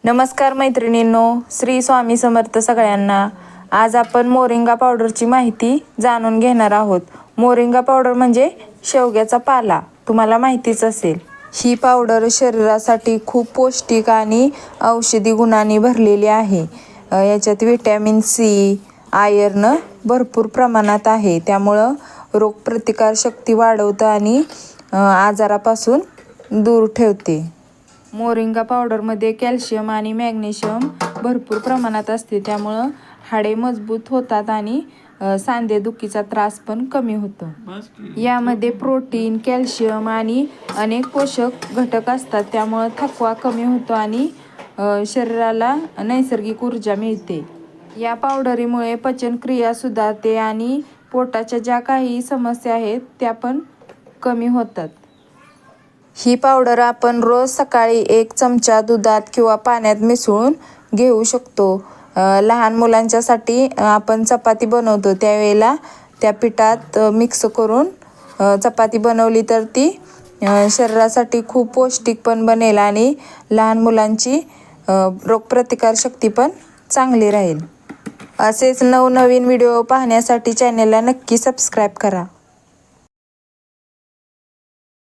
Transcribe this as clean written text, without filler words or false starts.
नमस्कार मैत्रिणींनो, श्री स्वामी समर्थ सगळ्यांना। आज आपण मोरिंगा पावडरची माहिती जाणून घेणार आहोत। मोरिंगा पावडर म्हणजे शेवग्याचा पाला, तुम्हाला माहितीच असेल। ही पावडर शरीरासाठी खूप पौष्टिक आणि औषधी गुणांनी भरलेली आहे। याच्यात व्हिटॅमिन सी, आयर्न भरपूर प्रमाणात आहे, त्यामुळं रोगप्रतिकार शक्ती वाढवतं आणि आजारापासून दूर ठेवते। मोरिंगा पावडरमध्ये कॅल्शियम आणि मॅग्नेशियम भरपूर प्रमाणात असते, त्यामुळं हाडे मजबूत होतात आणि सांधेदुखीचा त्रास पण कमी होतो। यामध्ये प्रोटीन, कॅल्शियम आणि अनेक पोषक घटक असतात, त्यामुळं थकवा कमी होतो आणि शरीराला नैसर्गिक ऊर्जा मिळते। या पावडरीमुळे पचनक्रिया सुधारते आणि पोटाच्या ज्या काही समस्या आहेत त्या पण कमी होतात। ही पावडर आपण रोज सकाळी 1 चमचा दुधात किंवा पाण्यात मिसळून घेऊ शकतो। लहान मुलांच्यासाठी आपण चपाती बनवतो त्यावेळेला त्या पिठात मिक्स करून चपाती बनवली तर ती शरीरासाठी खूप पौष्टिक पण बनेल आणि लहान मुलांची रोगप्रतिकार शक्ती पण चांगली राहील। असेच नवनवीन व्हिडिओ पाहण्यासाठी चॅनेलला नक्की सबस्क्राईब करा।